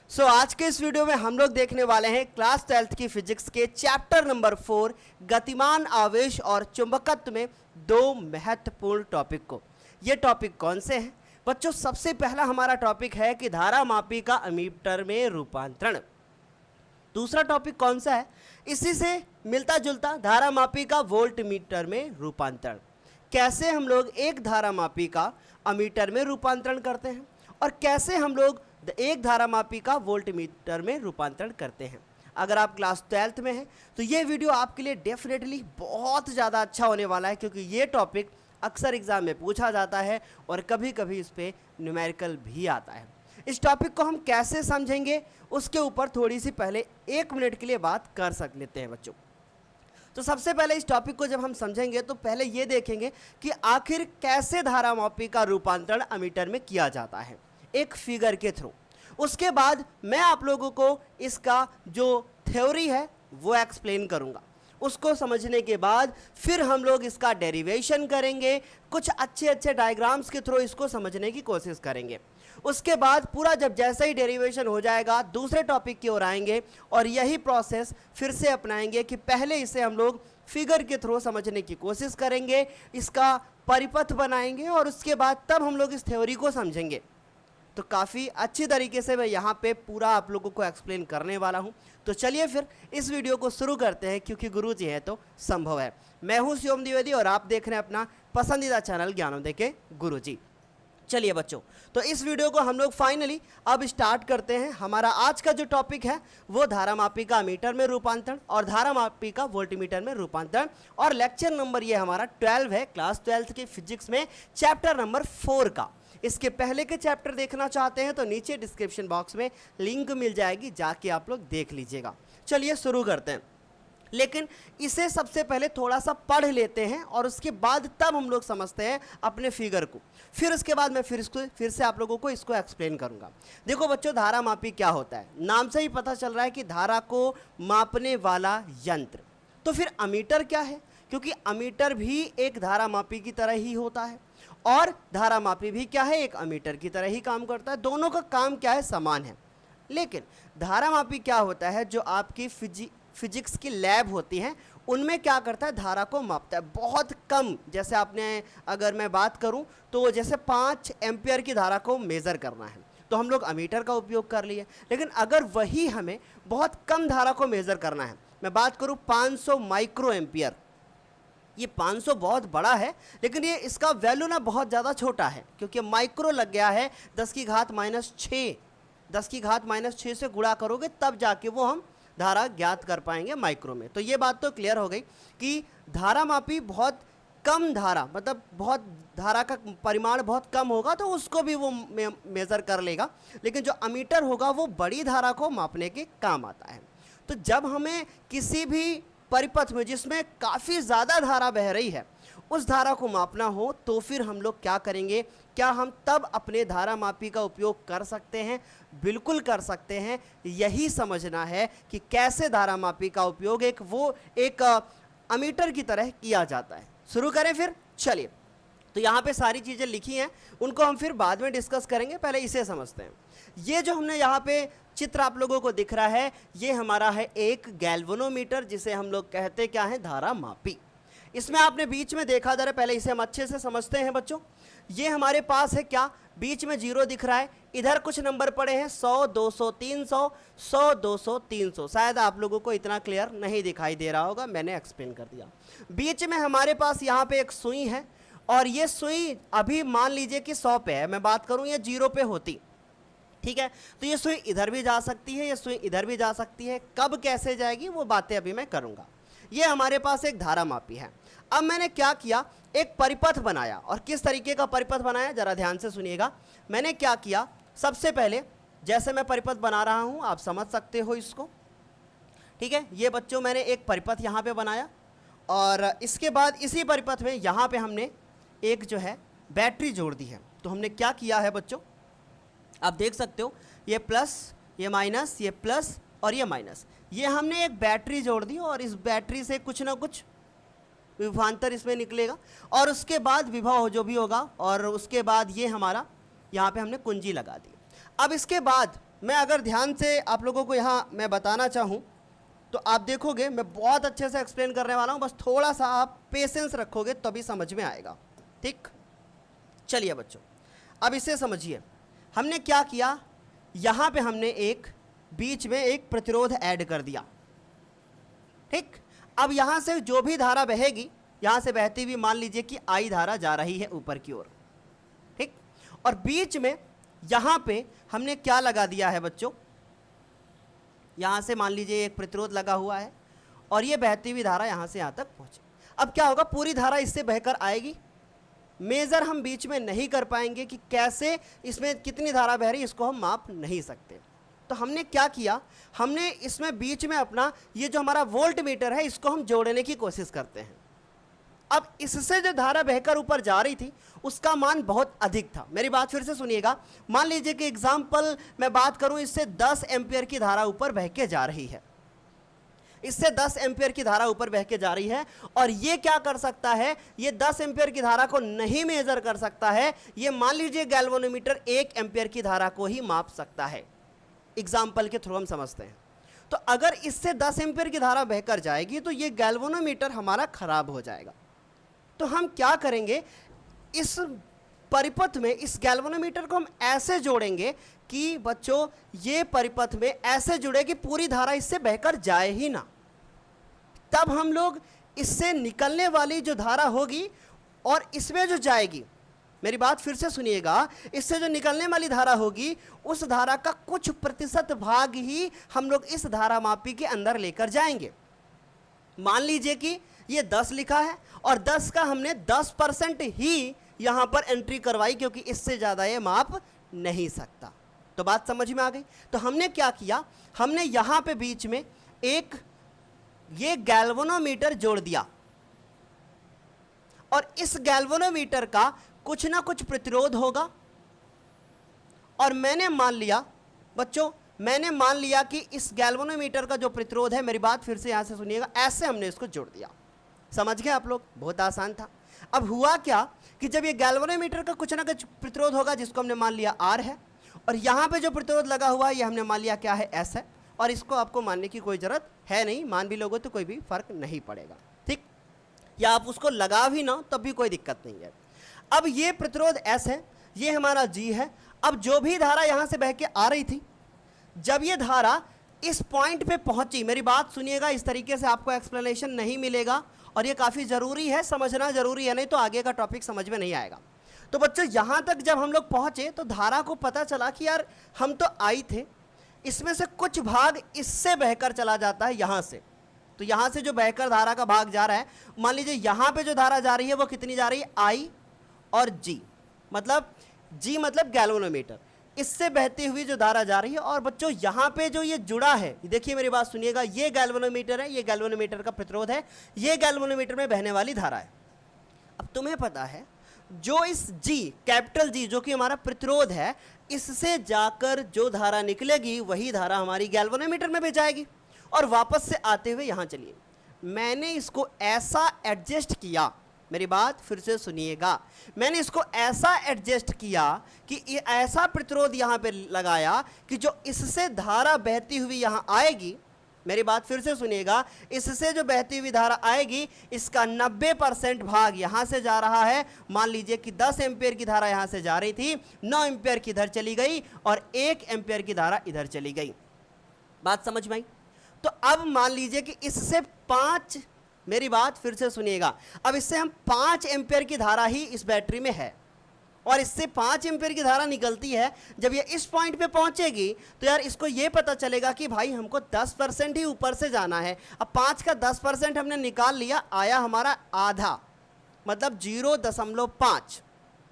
आज के इस वीडियो में हम लोग देखने वाले हैं क्लास 12th की फिजिक्स के चैप्टर नंबर 4 गतिमान आवेश और चुंबकत्व में दो महत्वपूर्ण टॉपिक को। ये टॉपिक कौन से हैं बच्चों? सबसे पहला हमारा टॉपिक है कि धारामापी का अमीटर में रूपांतरण। दूसरा टॉपिक कौन सा है? इसी से मिलता जुलता धारामापी का वोल्ट मीटर में रूपांतरण। कैसे हम लोग एक धारामापी का अमीटर में रूपांतरण करते हैं और कैसे हम लोग एक धारामापी का वोल्ट मीटर में रूपांतरण करते हैं। अगर आप क्लास 12th में हैं तो ये वीडियो आपके लिए डेफिनेटली बहुत ज़्यादा अच्छा होने वाला है, क्योंकि ये टॉपिक अक्सर एग्जाम में पूछा जाता है और कभी कभी इस पर न्यूमेरिकल भी आता है। इस टॉपिक को हम कैसे समझेंगे उसके ऊपर थोड़ी सी पहले 1 मिनट के लिए बात कर लेते हैं बच्चों। तो सबसे पहले इस टॉपिक को जब हम समझेंगे तो पहले ये देखेंगे कि आखिर कैसे धारामापी का रूपांतरण अमीटर में किया जाता है एक फिगर के थ्रू। उसके बाद मैं आप लोगों को इसका जो थ्योरी है वो एक्सप्लेन करूंगा। उसको समझने के बाद फिर हम लोग इसका डेरिवेशन करेंगे, कुछ अच्छे डायग्राम्स के थ्रू इसको समझने की कोशिश करेंगे। उसके बाद पूरा जब जैसा ही डेरिवेशन हो जाएगा दूसरे टॉपिक की ओर आएंगे और यही प्रोसेस फिर से अपनाएंगे कि पहले इसे हम लोग फिगर के थ्रू समझने की कोशिश करेंगे, इसका परिपथ बनाएंगे और उसके बाद तब हम लोग इस थ्योरी को समझेंगे। तो काफ़ी अच्छी तरीके से मैं यहाँ पे पूरा आप लोगों को एक्सप्लेन करने वाला हूँ। तो चलिए फिर इस वीडियो को शुरू करते हैं, क्योंकि गुरुजी है तो संभव है। मैं हूँ शिवम द्विवेदी और आप देख रहे हैं अपना पसंदीदा चैनल ज्ञानोदय के गुरुजी। चलिए बच्चों, तो इस वीडियो को हम लोग फाइनली अब स्टार्ट करते हैं। हमारा आज का जो टॉपिक है वो धारामापी का अमीटर में रूपांतरण और धारामापी का वोल्टमीटर में रूपांतरण, और लेक्चर नंबर ये हमारा 12 है क्लास 12th की फिजिक्स में चैप्टर नंबर 4 का। इसके पहले के चैप्टर देखना चाहते हैं तो नीचे डिस्क्रिप्शन बॉक्स में लिंक मिल जाएगी, जाके आप लोग देख लीजिएगा। चलिए शुरू करते हैं, लेकिन इसे सबसे पहले थोड़ा सा पढ़ लेते हैं और उसके बाद तब हम लोग समझते हैं अपने फिगर को। फिर उसके बाद मैं फिर से आप लोगों को इसको एक्सप्लेन करूंगा। देखो बच्चों, धारामापी क्या होता है? नाम से ही पता चल रहा है कि धारा को मापने वाला यंत्र। तो फिर अमीटर क्या है? क्योंकि अमीटर भी एक धारामापी की तरह ही होता है और धारामापी भी क्या है, एक अमीटर की तरह ही काम करता है। दोनों का काम क्या है, समान है। लेकिन धारामापी क्या होता है, जो आपकी फिजिक्स की लैब होती है उनमें क्या करता है, धारा को मापता है बहुत कम। जैसे आपने अगर मैं बात करूं तो जैसे 5 एम्पियर की धारा को मेज़र करना है तो हम लोग अमीटर का उपयोग कर लिए। लेकिन अगर वही हमें बहुत कम धारा को मेज़र करना है, मैं बात करूं 500 माइक्रो एम्पियर, ये 500 बहुत बड़ा है लेकिन ये इसका वैल्यू ना बहुत ज़्यादा छोटा है, क्योंकि माइक्रो लग गया है 10 की घात -6। 10 की घात -6 से गुणा करोगे तब जाके वो हम धारा ज्ञात कर पाएंगे माइक्रो में। तो ये बात तो क्लियर हो गई कि धारामापी बहुत कम धारा, मतलब बहुत धारा का परिमाण बहुत कम होगा तो उसको भी वो मेज़र कर लेगा, लेकिन जो अमीटर होगा वो बड़ी धारा को मापने के काम आता है। तो जब हमें किसी भी परिपथ में जिसमें काफ़ी ज़्यादा धारा बह रही है उस धारा को मापना हो तो फिर हम लोग क्या करेंगे? क्या हम तब अपने धारामापी का उपयोग कर सकते हैं? बिल्कुल कर सकते हैं। यही समझना है कि कैसे धारामापी का उपयोग एक अमीटर की तरह किया जाता है। शुरू करें फिर। चलिए, तो यहाँ पे सारी चीज़ें लिखी हैं, उनको हम फिर बाद में डिस्कस करेंगे, पहले इसे समझते हैं। ये जो हमने यहाँ पे चित्र आप लोगों को दिख रहा है ये हमारा है एक गैल्वेनोमीटर, जिसे हम लोग कहते क्या है, धारामापी। इसमें आपने बीच में देखा जरा, पहले इसे हम अच्छे से समझते हैं बच्चों। ये हमारे पास है क्या, बीच में 0 दिख रहा है, इधर कुछ नंबर पड़े हैं 100, 200, 300, 100, 200, 300। शायद आप लोगों को इतना क्लियर नहीं दिखाई दे रहा होगा, मैंने एक्सप्लेन कर दिया। बीच में हमारे पास यहाँ पे एक सुई है और ये सुई अभी मान लीजिए कि 100 पे है, मैं बात करूँ ये 0 पे होती, ठीक है? तो ये सुई इधर भी जा सकती है, ये सुई इधर भी जा सकती है। कब कैसे जाएगी वो बातें अभी मैं करूंगा। ये हमारे पास एक धारामापी है। अब मैंने क्या किया, एक परिपथ बनाया। और किस तरीके का परिपथ बनाया जरा ध्यान से सुनिएगा। मैंने क्या किया, सबसे पहले जैसे मैं परिपथ बना रहा हूं आप समझ सकते हो इसको, ठीक है? ये बच्चों मैंने एक परिपथ यहाँ पे बनाया और इसके बाद इसी परिपथ में यहाँ पे हमने एक जो है बैटरी जोड़ दी है। तो हमने क्या किया है बच्चों, आप देख सकते हो ये प्लस, ये माइनस, ये प्लस और ये माइनस, ये हमने एक बैटरी जोड़ दी और इस बैटरी से कुछ ना कुछ विभवांतर इसमें निकलेगा और उसके बाद विभव जो भी होगा, और उसके बाद ये हमारा यहाँ पे हमने कुंजी लगा दी। अब इसके बाद मैं अगर ध्यान से आप लोगों को यहाँ मैं बताना चाहूँ तो आप देखोगे मैं बहुत अच्छे से एक्सप्लेन करने वाला हूँ, बस थोड़ा सा आप पेशेंस रखोगे तभी समझ में आएगा। ठीक, चलिए बच्चों अब इसे समझिए। हमने क्या किया, यहाँ पे हमने एक बीच में एक प्रतिरोध ऐड कर दिया। ठीक, अब यहाँ से जो भी धारा बहेगी, यहाँ से बहती हुई मान लीजिए कि आई धारा जा रही है ऊपर की ओर। ठीक, और बीच में यहाँ पे हमने क्या लगा दिया है बच्चों, यहाँ से मान लीजिए एक प्रतिरोध लगा हुआ है और ये बहती हुई धारा यहाँ से यहाँ तक पहुँचे। अब क्या होगा, पूरी धारा इससे बहकर आएगी। मेज़र हम बीच में नहीं कर पाएंगे कि कैसे इसमें कितनी धारा बह रही है, इसको हम माप नहीं सकते। तो हमने क्या किया, हमने इसमें बीच में अपना ये जो हमारा वोल्ट मीटर है इसको हम जोड़ने की कोशिश करते हैं। अब इससे जो धारा बहकर ऊपर जा रही थी उसका मान बहुत अधिक था। मेरी बात फिर से सुनिएगा। मान लीजिए कि एग्जाम्पल मैं बात करूं, इससे 10 एम्पियर की धारा ऊपर बह के जा रही है, इससे 10 एम्पियर की धारा ऊपर बह के जा रही है। और ये क्या कर सकता है, ये 10 एम्पियर की धारा को नहीं मेजर कर सकता है, ये मान लीजिए गैल्वेनोमीटर 1 एम्पियर की धारा को ही माप सकता है। एग्जाम्पल के थ्रू हम समझते हैं। तो अगर इससे 10 एम्पियर की धारा बहकर जाएगी तो ये गैल्वेनोमीटर हमारा खराब हो जाएगा। तो हम क्या करेंगे, इस परिपथ में इस गैल्वेनोमीटर को हम ऐसे जोड़ेंगे कि बच्चों ये परिपथ में ऐसे जुड़े कि पूरी धारा इससे बहकर जाए ही ना। तब हम लोग इससे निकलने वाली जो धारा होगी और इसमें जो जाएगी, मेरी बात फिर से सुनिएगा, इससे जो निकलने वाली धारा होगी उस धारा का कुछ प्रतिशत भाग ही हम लोग इस धारा मापी के अंदर लेकर जाएंगे। मान लीजिए कि ये 10 लिखा है और 10 का हमने 10% ही यहाँ पर एंट्री करवाई, क्योंकि इससे ज़्यादा ये माप नहीं सकता। तो बात समझ में आ गई। तो हमने क्या किया, हमने यहाँ पे बीच में एक ये गैल्वेनोमीटर जोड़ दिया और इस गैल्वेनोमीटर का कुछ ना कुछ प्रतिरोध होगा। और मैंने मान लिया बच्चों, मैंने मान लिया कि इस गैल्वेनोमीटर का जो प्रतिरोध है, मेरी बात फिर से यहाँ से सुनिएगा, ऐसे हमने इसको जोड़ दिया। समझ गए आप लोग, बहुत आसान था। अब हुआ क्या कि जब ये गैल्वेनोमीटर का कुछ ना कुछ प्रतिरोध होगा जिसको हमने मान लिया R है, और यहाँ पे जो प्रतिरोध लगा हुआ है ये हमने मान लिया क्या है, S है। और इसको आपको मानने की कोई ज़रूरत है नहीं, मान भी लोगों तो कोई भी फर्क नहीं पड़ेगा। ठीक, या आप उसको लगा भी ना तब भी कोई दिक्कत नहीं है। अब ये प्रतिरोध S है, ये हमारा G है। अब जो भी धारा यहाँ से बह के आ रही थी, जब ये धारा इस पॉइंट पे पहुंची, मेरी बात सुनिएगा, इस तरीके से आपको एक्सप्लेनेशन नहीं मिलेगा और ये काफ़ी ज़रूरी है, समझना ज़रूरी है, नहीं तो आगे का टॉपिक समझ में नहीं आएगा। तो बच्चों यहाँ तक जब हम लोग पहुँचे तो धारा को पता चला कि यार हम तो आई थे, इसमें से कुछ भाग इससे बहकर चला जाता है यहाँ से। तो यहाँ से जो बहकर धारा का भाग जा रहा है, मान लीजिए यहाँ पे जो धारा जा रही है वो कितनी जा रही है, आई और जी, मतलब जी मतलब गैल्वेनोमीटर, इससे बहती हुई जो धारा जा रही है। और बच्चों यहाँ पे जो ये जुड़ा है, देखिए मेरी बात सुनिएगा, ये गैल्वेनोमीटर है, ये गैल्वेनोमीटर का प्रतिरोध है, ये गैल्वेनोमीटर में बहने वाली धारा है। अब तुम्हें पता है जो इस G, कैपिटल G जो कि हमारा प्रतिरोध है, इससे जाकर जो धारा निकलेगी वही धारा हमारी गैल्वेनोमीटर में भी जाएगी। और वापस से आते हुए यहाँ चलिए, मैंने इसको ऐसा एडजस्ट किया, मेरी बात फिर से सुनिएगा, मैंने इसको ऐसा एडजस्ट किया कि ये ऐसा प्रतिरोध यहाँ पे लगाया कि जो इससे धारा बहती हुई यहाँ आएगी, मेरी बात फिर से सुनिएगा, इससे जो बहती हुई धारा आएगी इसका 90% भाग यहाँ से जा रहा है। मान लीजिए कि 10 एम्पियर की धारा यहाँ से जा रही थी, 9 एम्पियर की इधर चली गई और 1 एम्पियर की धारा इधर चली गई। बात समझ में आई। तो अब मान लीजिए कि इससे 5, मेरी बात फिर से सुनिएगा, अब इससे हम 5 एम्पियर की धारा ही इस बैटरी में है और इससे 5 एम्पियर की धारा निकलती है। जब ये इस पॉइंट पे पहुंचेगी तो यार इसको ये पता चलेगा कि भाई हमको 10% ही ऊपर से जाना है। अब 5 का 10% हमने निकाल लिया, आया हमारा आधा, मतलब 0.5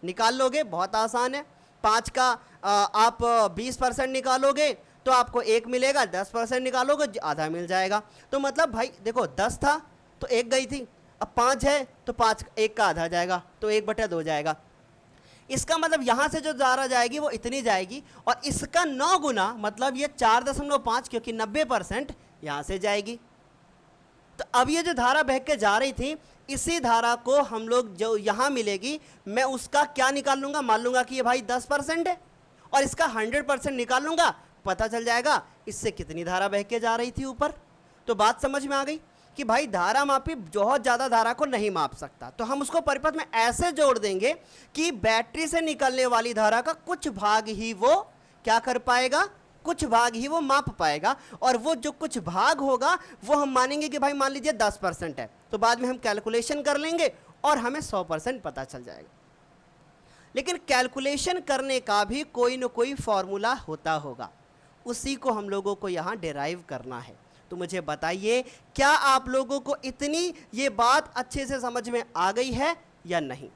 निकाल लोगे, बहुत आसान है। 5 का आप 20% निकालोगे तो आपको 1 मिलेगा, 10% निकालोगे आधा मिल जाएगा। तो मतलब भाई देखो 10 था तो 1 गई थी, अब 5 है तो 5 1 का आधा जाएगा तो 1/2 जाएगा। इसका मतलब यहाँ से जो धारा जाएगी वो इतनी जाएगी और इसका 9 गुना, मतलब ये 4.5, क्योंकि 90% यहाँ से जाएगी। तो अब ये जो धारा बह के जा रही थी, इसी धारा को हम लोग जो यहाँ मिलेगी, मैं उसका क्या निकाल लूँगा, मान लूँगा कि ये भाई 10% है और इसका 100% निकाल लूँगा पता चल जाएगा इससे कितनी धारा बह के जा रही थी ऊपर। तो बात समझ में आ गई कि भाई धारा मापी बहुत ज़्यादा धारा को नहीं माप सकता, तो हम उसको परिपथ में ऐसे जोड़ देंगे कि बैटरी से निकलने वाली धारा का कुछ भाग ही वो क्या कर पाएगा, कुछ भाग ही वो माप पाएगा। और वो जो कुछ भाग होगा वो हम मानेंगे कि भाई मान लीजिए 10% है, तो बाद में हम कैलकुलेशन कर लेंगे और हमें 100% पता चल जाएगा। लेकिन कैलकुलेशन करने का भी कोई न कोई फॉर्मूला होता होगा, उसी को हम लोगों को यहाँ डिराइव करना है। तो मुझे बताइए, क्या आप लोगों को इतनी ये बात अच्छे से समझ में आ गई है या नहीं?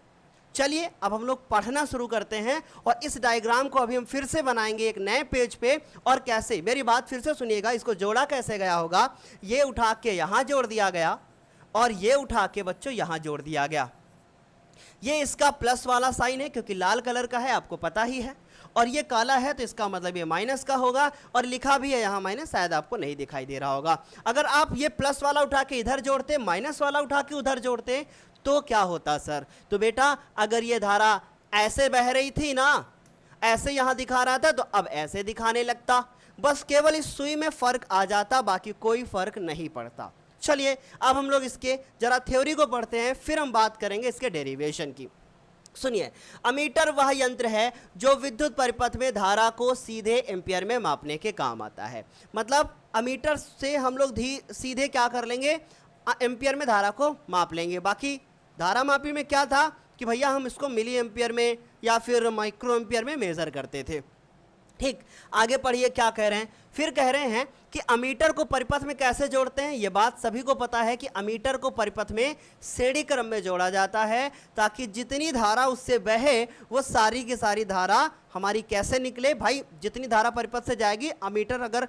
चलिए अब हम लोग पढ़ना शुरू करते हैं और इस डायग्राम को अभी हम फिर से बनाएंगे एक नए पेज पे। और कैसे, मेरी बात फिर से सुनिएगा, इसको जोड़ा कैसे गया होगा, ये उठा के यहाँ जोड़ दिया गया और ये उठा के बच्चों यहाँ जोड़ दिया गया। ये इसका प्लस वाला साइन है क्योंकि लाल कलर का है, आपको पता ही है, और ये काला है तो इसका मतलब ये माइनस का होगा, और लिखा भी है यहाँ माइनस, शायद आपको नहीं दिखाई दे रहा होगा। अगर आप ये प्लस वाला उठा के इधर जोड़ते, माइनस वाला उठा के उधर जोड़ते तो क्या होता सर? तो बेटा अगर ये धारा ऐसे बह रही थी ना, ऐसे यहाँ दिखा रहा था, तो अब ऐसे दिखाने लगता, बस केवल इस सुई में फर्क आ जाता, बाकी कोई फर्क नहीं पड़ता। चलिए अब हम लोग इसके जरा थ्योरी को पढ़ते हैं, फिर हम बात करेंगे इसके डेरिवेशन की। सुनिए, अमीटर वह यंत्र है जो विद्युत परिपथ में धारा को सीधे एम्पियर में मापने के काम आता है। मतलब अमीटर से हम लोग सीधे क्या कर लेंगे, एम्पियर में धारा को माप लेंगे। बाकी धारा मापी में क्या था कि भैया हम इसको मिली एम्पियर में या फिर माइक्रो एम्पियर में मेज़र करते थे। ठीक, आगे पढ़िए क्या कह रहे हैं। फिर कह रहे हैं कि अमीटर को परिपथ में कैसे जोड़ते हैं। ये बात सभी को पता है कि अमीटर को परिपथ में श्रेणी क्रम में जोड़ा जाता है, ताकि जितनी धारा उससे बहे वो सारी की सारी धारा हमारी कैसे निकले। भाई जितनी धारा परिपथ से जाएगी, अमीटर अगर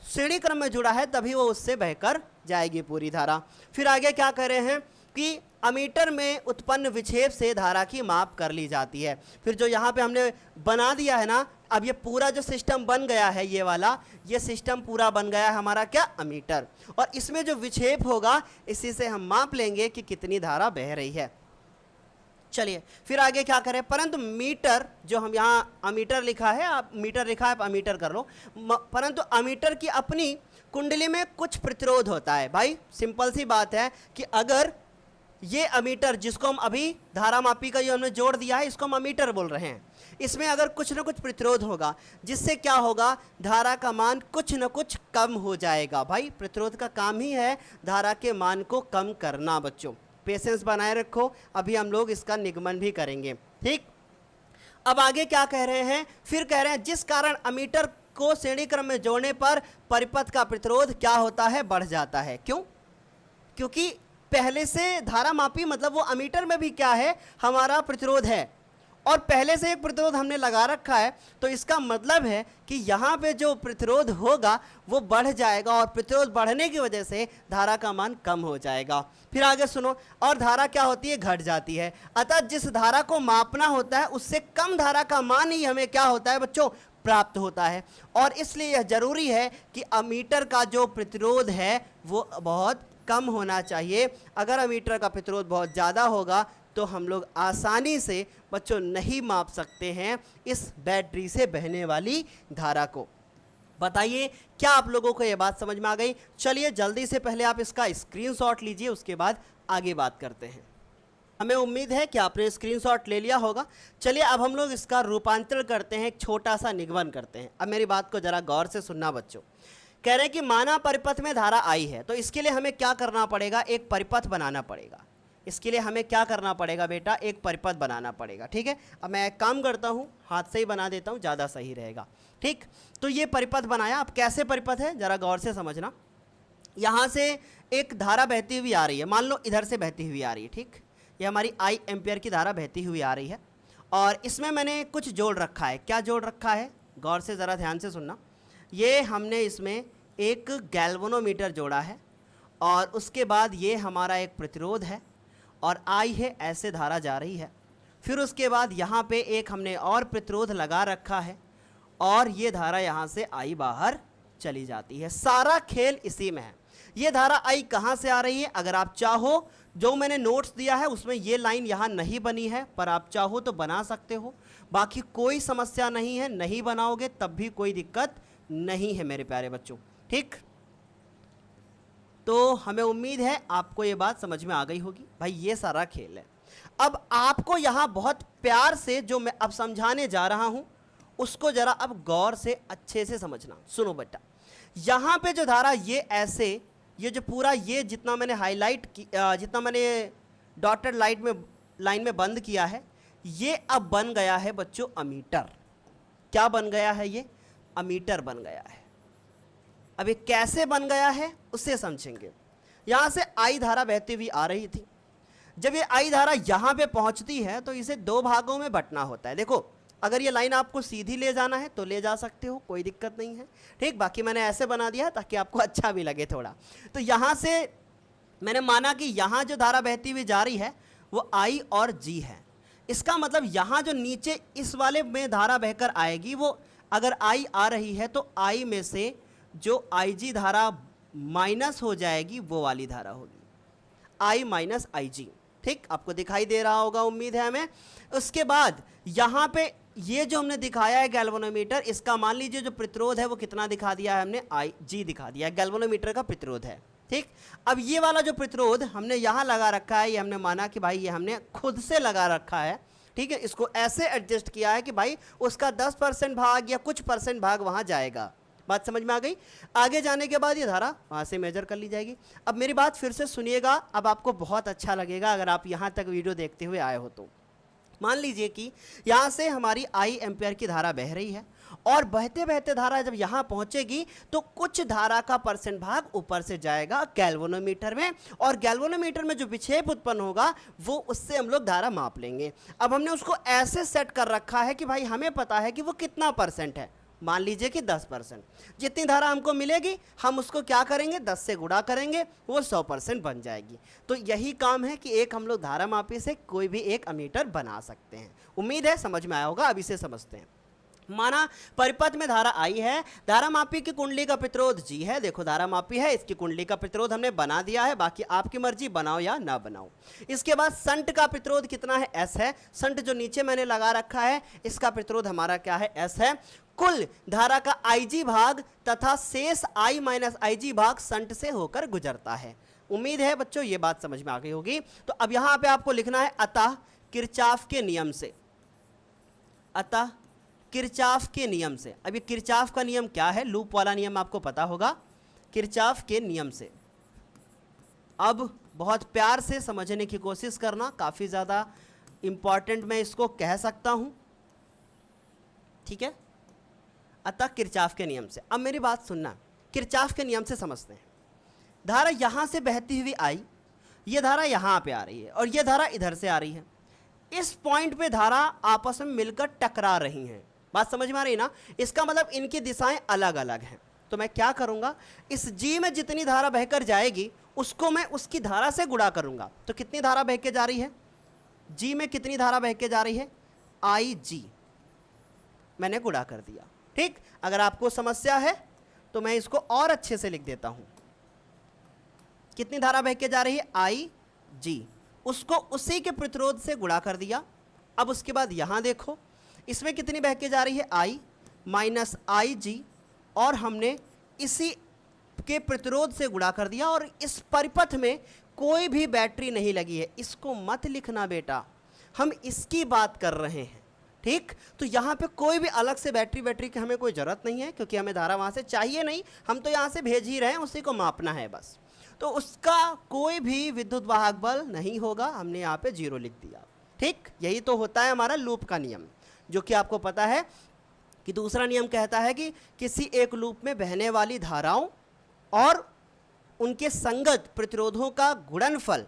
श्रेणी क्रम में जुड़ा है तभी वो उससे बहकर जाएगी पूरी धारा। फिर आगे क्या कह रहे हैं कि अमीटर में उत्पन्न विक्षेप से धारा की माप कर ली जाती है। फिर जो यहाँ पे हमने बना दिया है ना, अब ये पूरा जो सिस्टम बन गया है, ये वाला ये सिस्टम पूरा बन गया है हमारा क्या, अमीटर। और इसमें जो विक्षेप होगा इसी से हम माप लेंगे कि कितनी धारा बह रही है। चलिए फिर आगे क्या करें, परंतु मीटर, जो हम यहाँ अमीटर लिखा है, आप मीटर लिखा है आप अमीटर कर लो, परंतु अमीटर की अपनी कुंडली में कुछ प्रतिरोध होता है। भाई सिंपल सी बात है कि अगर ये अमीटर जिसको हम अभी धारा मापी का जो हमने जोड़ दिया है, इसको हम अमीटर बोल रहे हैं, इसमें अगर कुछ ना कुछ प्रतिरोध होगा, जिससे क्या होगा, धारा का मान कुछ न कुछ कम हो जाएगा। भाई प्रतिरोध का काम ही है धारा के मान को कम करना। बच्चों पेशेंस बनाए रखो, अभी हम लोग इसका निगमन भी करेंगे। ठीक, अब आगे क्या कह रहे हैं, फिर कह रहे हैं जिस कारण अमीटर को श्रेणी क्रम में जोड़ने पर परिपथ का प्रतिरोध क्या होता है, बढ़ जाता है। क्यों? क्योंकि पहले से धारा मापी मतलब वो अमीटर में भी क्या है, हमारा प्रतिरोध है, और पहले से एक प्रतिरोध हमने लगा रखा है, तो इसका मतलब है कि यहाँ पे जो प्रतिरोध होगा वो बढ़ जाएगा, और प्रतिरोध बढ़ने की वजह से धारा का मान कम हो जाएगा। फिर आगे सुनो, और धारा क्या होती है, घट जाती है। अतः जिस धारा को मापना होता है उससे कम धारा का मान ही हमें क्या होता है बच्चों, प्राप्त होता है। और इसलिए यह जरूरी है कि अमीटर का जो प्रतिरोध है वो बहुत कम होना चाहिए। अगर अमीटर का प्रतिरोध बहुत ज़्यादा होगा तो हम लोग आसानी से बच्चों नहीं माप सकते हैं इस बैटरी से बहने वाली धारा को। बताइए क्या आप लोगों को ये बात समझ में आ गई? चलिए जल्दी से पहले आप इसका स्क्रीनशॉट लीजिए, उसके बाद आगे बात करते हैं। हमें उम्मीद है कि आपने स्क्रीनशॉट ले लिया होगा। चलिए अब हम लोग इसका रूपांतरण करते हैं, एक छोटा सा निगमन करते हैं। अब मेरी बात को ज़रा गौर से सुनना बच्चों। कह रहे हैं कि माना परिपथ में धारा आई है, तो इसके लिए हमें क्या करना पड़ेगा, एक परिपथ बनाना पड़ेगा। इसके लिए हमें क्या करना पड़ेगा बेटा, एक परिपथ बनाना पड़ेगा। ठीक है, अब मैं एक काम करता हूँ, हाथ से ही बना देता हूँ, ज़्यादा सही रहेगा। ठीक, तो ये परिपथ बनाया। अब कैसे परिपथ है ज़रा गौर से समझना। यहाँ से एक धारा बहती हुई आ रही है, मान लो इधर से बहती हुई आ रही है। ठीक, ये हमारी I एम्पियर की धारा बहती हुई आ रही है, और इसमें मैंने कुछ जोड़ रखा है। क्या जोड़ रखा है, गौर से ज़रा ध्यान से सुनना। ये हमने इसमें एक गैल्वेनोमीटर जोड़ा है, और उसके बाद ये हमारा एक प्रतिरोध है, और I है, ऐसे धारा जा रही है। फिर उसके बाद यहाँ पे एक हमने और प्रतिरोध लगा रखा है, और ये धारा यहाँ से I बाहर चली जाती है। सारा खेल इसी में है। ये धारा I कहाँ से आ रही है, अगर आप चाहो, जो मैंने नोट्स दिया है उसमें ये लाइन यहाँ नहीं बनी है, पर आप चाहो तो बना सकते हो, बाकी कोई समस्या नहीं है। नहीं बनाओगे तब भी कोई दिक्कत नहीं है मेरे प्यारे बच्चों। ठीक, तो हमें उम्मीद है आपको ये बात समझ में आ गई होगी। भाई ये सारा खेल है। अब आपको यहां बहुत प्यार से जो मैं अब समझाने जा रहा हूं उसको जरा अब गौर से अच्छे से समझना। सुनो बेटा, यहां पे जो धारा ये ऐसे, ये जो पूरा ये जितना मैंने हाईलाइट की, जितना मैंने डॉटेड लाइन में बंद किया है, ये अब बन गया है बच्चों अमीटर। क्या बन गया है? ये अमीटर बन गया है। अब ये कैसे बन गया है उसे समझेंगे। यहां से आई धारा बहती हुई आ रही थी। जब ये आई धारा यहां पे पहुंचती है तो इसे दो भागों में बंटना होता है। देखो, अगर ये लाइन आपको सीधी ले जाना है तो ले जा सकते हो, कोई दिक्कत नहीं है। ठीक, बाकी मैंने ऐसे बना दिया ताकि आपको अच्छा भी लगे थोड़ा। तो यहां से मैंने माना कि यहां जो धारा बहती हुई जा रही है वो आई और जी है। इसका मतलब यहां जो नीचे इस वाले में धारा बहकर आएगी, वो अगर आई आ रही है तो आई में से जो आई जी धारा माइनस हो जाएगी वो वाली धारा होगी, आई माइनस आई जी। ठीक, आपको दिखाई दे रहा होगा उम्मीद है हमें। उसके बाद यहाँ पे ये जो हमने दिखाया है गैल्वेनोमीटर, इसका मान लीजिए जो प्रतिरोध है वो कितना दिखा दिया है हमने, आई जी दिखा दिया है, गैल्वेनोमीटर का प्रतिरोध है। ठीक, अब ये वाला जो प्रतिरोध हमने यहाँ लगा रखा है, ये हमने माना कि भाई ये हमने खुद से लगा रखा है। ठीक है, इसको ऐसे एडजस्ट किया है कि भाई उसका 10% भाग या कुछ % भाग वहाँ जाएगा। बात समझ में आ गई? आगे जाने के बाद ये धारा वहाँ से मेजर कर ली जाएगी। अब मेरी बात फिर से सुनिएगा, अब आपको बहुत अच्छा लगेगा अगर आप यहाँ तक वीडियो देखते हुए आए हो तो। मान लीजिए कि यहाँ से हमारी आई एम्पियर की धारा बह रही है और बहते बहते धारा जब यहाँ पहुँचेगी तो कुछ धारा का % भाग ऊपर से जाएगा गैल्वेनोमीटर में, और गैल्वेनोमीटर में जो विक्षेप उत्पन्न होगा वो उससे हम लोग धारा माप लेंगे। अब हमने उसको ऐसे सेट कर रखा है कि भाई हमें पता है कि वो कितना % है। मान लीजिए कि 10%। जितनी धारा हमको मिलेगी हम उसको क्या करेंगे, 10 से गुणा करेंगे, वो 100% बन जाएगी। तो यही काम है कि एक हम लोग धारा मापी से कोई भी एक अमीटर बना सकते हैं। उम्मीद है समझ में आया होगा। अब इसे समझते हैं। माना परिपथ में धारा आई है, धारा मापी की कुंडली का प्रतिरोध जी है। देखो धारा मापी है, इसकी कुंडली का प्रतिरोध हमने बना दिया है, बाकी आपकी मर्जी बनाओ या ना बनाओ। इसके बाद संट का प्रतिरोध कितना है, एस है। संट जो नीचे मैंने लगा रखा है इसका प्रतिरोध हमारा क्या है, एस है। कुल धारा का आईजी भाग तथा शेष आई माइनस आईजी भाग संट से होकर गुजरता है। उम्मीद है बच्चों ये बात समझ में आ गई होगी। तो अब यहां पे आपको लिखना है अतः किरचॉफ के नियम से, अतः किरचॉफ के नियम से। अब ये किरचॉफ का नियम क्या है, लूप वाला नियम आपको पता होगा। किरचॉफ के नियम से अब बहुत प्यार से समझने की कोशिश करना, काफी ज्यादा इंपॉर्टेंट मैं इसको कह सकता हूं। ठीक है, अतः किरचॉफ के नियम से। अब मेरी बात सुनना, किरचॉफ के नियम से समझते हैं। धारा यहां से बहती हुई आई, ये धारा यहां पे आ रही है और ये धारा इधर से आ रही है। इस पॉइंट पे धारा आपस में मिलकर टकरा रही हैं। बात समझ में आ रही ना? इसका मतलब इनकी दिशाएं अलग अलग हैं। तो मैं क्या करूंगा, इस जी में जितनी धारा बहकर जाएगी उसको मैं उसकी धारा से गुणा करूंगा। तो कितनी धारा बह के जा रही है, जी में कितनी धारा बह के जा रही है, आई जी, मैंने गुणा कर दिया। ठीक, अगर आपको समस्या है तो मैं इसको और अच्छे से लिख देता हूं। कितनी धारा बह के जा रही है, आई जी, उसको उसी के प्रतिरोध से गुणा कर दिया। अब उसके बाद यहां देखो, इसमें कितनी बह के जा रही है, आई माइनस आई जी, और हमने इसी के प्रतिरोध से गुणा कर दिया। और इस परिपथ में कोई भी बैटरी नहीं लगी है, इसको मत लिखना बेटा, हम इसकी बात कर रहे हैं। ठीक, तो यहाँ पे कोई भी अलग से बैटरी की हमें कोई ज़रूरत नहीं है, क्योंकि हमें धारा वहाँ से चाहिए नहीं, हम तो यहाँ से भेज ही रहे हैं, उसी को मापना है बस। तो उसका कोई भी विद्युत वाहक बल नहीं होगा, हमने यहाँ पे 0 लिख दिया। ठीक, यही तो होता है हमारा लूप का नियम, जो कि आपको पता है कि दूसरा नियम कहता है कि किसी एक लूप में बहने वाली धाराओं और उनके संगत प्रतिरोधों का गुणनफल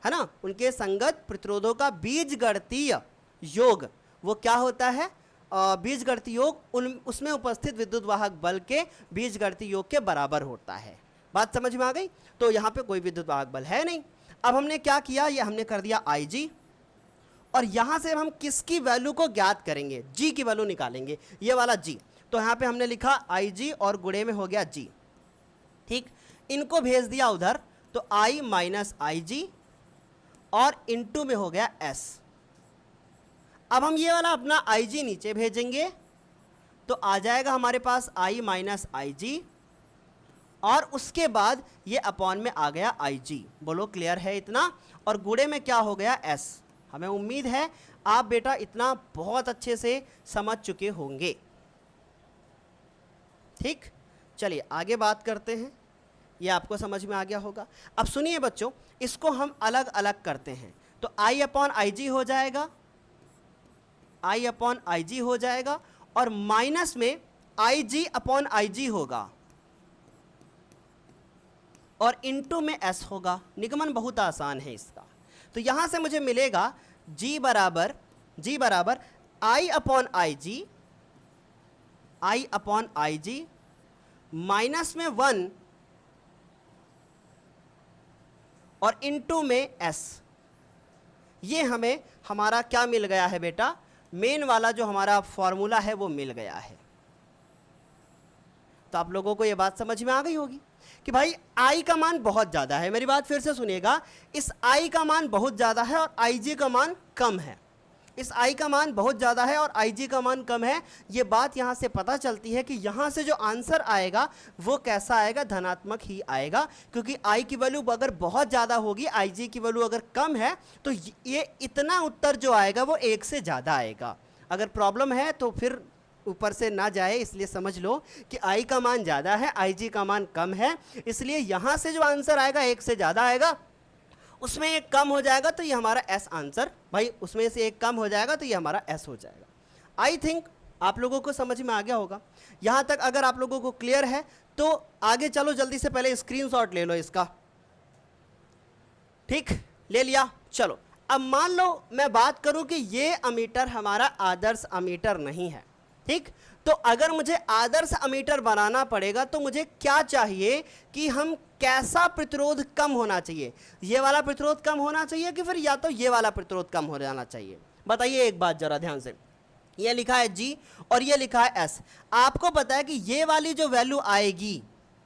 है ना, उनके संगत प्रतिरोधों का बीजगणितीय योग, वो क्या होता है, बीजगणितीय योग उसमें उपस्थित विद्युत वाहक बल के बीजगणितीय योग के बराबर होता है। बात समझ में आ गई? तो यहाँ पे कोई विद्युत वाहक बल है नहीं। अब हमने क्या किया, ये हमने कर दिया आई जी, और यहाँ से हम किसकी वैल्यू को ज्ञात करेंगे, जी की वैल्यू निकालेंगे, ये वाला जी। तो यहाँ पे हमने लिखा आई जी और गुणे में हो गया जी। ठीक, इनको भेज दिया उधर, तो आई माइनस आई जी और इनटू में हो गया एस। अब हम ये वाला अपना आई जी नीचे भेजेंगे तो आ जाएगा हमारे पास I माइनस आई जी, और उसके बाद ये अपॉन में आ गया आई जी। बोलो क्लियर है इतना? और गुणे में क्या हो गया S। हमें उम्मीद है आप बेटा इतना बहुत अच्छे से समझ चुके होंगे। ठीक, चलिए आगे बात करते हैं। ये आपको समझ में आ गया होगा। अब सुनिए बच्चों, इसको हम अलग अलग करते हैं। तो I अपॉन आई जी हो जाएगा, I अपॉन आई जी हो जाएगा, और माइनस में आई जी अपॉन आई जी होगा, और इनटू में S होगा। निगमन बहुत आसान है इसका। तो यहां से मुझे मिलेगा G बराबर I upon I G, I upon I G minus में 1 और इनटू में S। ये हमें हमारा क्या मिल गया है बेटा? मेन वाला जो हमारा फॉर्मूला है वो मिल गया है। तो आप लोगों को ये बात समझ में आ गई होगी कि भाई I का मान बहुत ज़्यादा है। मेरी बात फिर से सुनिएगा, इस I का मान बहुत ज़्यादा है और IG का मान कम है। इस I का मान बहुत ज़्यादा है और IG का मान कम है। ये बात यहाँ से पता चलती है कि यहाँ से जो आंसर आएगा वो कैसा आएगा? धनात्मक ही आएगा, क्योंकि I की वैल्यू अगर बहुत ज़्यादा होगी, IG की वैल्यू अगर कम है, तो ये इतना उत्तर जो आएगा वो 1 से ज़्यादा आएगा। अगर प्रॉब्लम है तो फिर ऊपर से ना जाए, इसलिए समझ लो कि I का मान ज़्यादा है, IG का मान कम है, इसलिए यहाँ से जो आंसर आएगा 1 से ज़्यादा आएगा, उसमें एक कम हो जाएगा तो ये हमारा S आंसर, भाई उसमें से एक कम हो जाएगा तो ये हमारा S हो जाएगा। आई थिंक आप लोगों को समझ में आ गया होगा। यहाँ तक अगर आप लोगों को क्लियर है तो आगे चलो, जल्दी से पहले स्क्रीनशॉट ले लो इसका। ठीक, ले लिया। चलो अब मान लो मैं बात करूं कि ये अमीटर हमारा आदर्श अमीटर नहीं है। ठीक, तो अगर मुझे आदर्श अमीटर बनाना पड़ेगा तो मुझे क्या चाहिए कि हम कैसा प्रतिरोध कम होना चाहिए? ये वाला प्रतिरोध कम होना चाहिए कि फिर या तो ये वाला प्रतिरोध कम हो जाना चाहिए? बताइए एक बात जरा ध्यान से। ये लिखा है G और ये लिखा है S। आपको पता है कि ये वाली जो वैल्यू आएगी,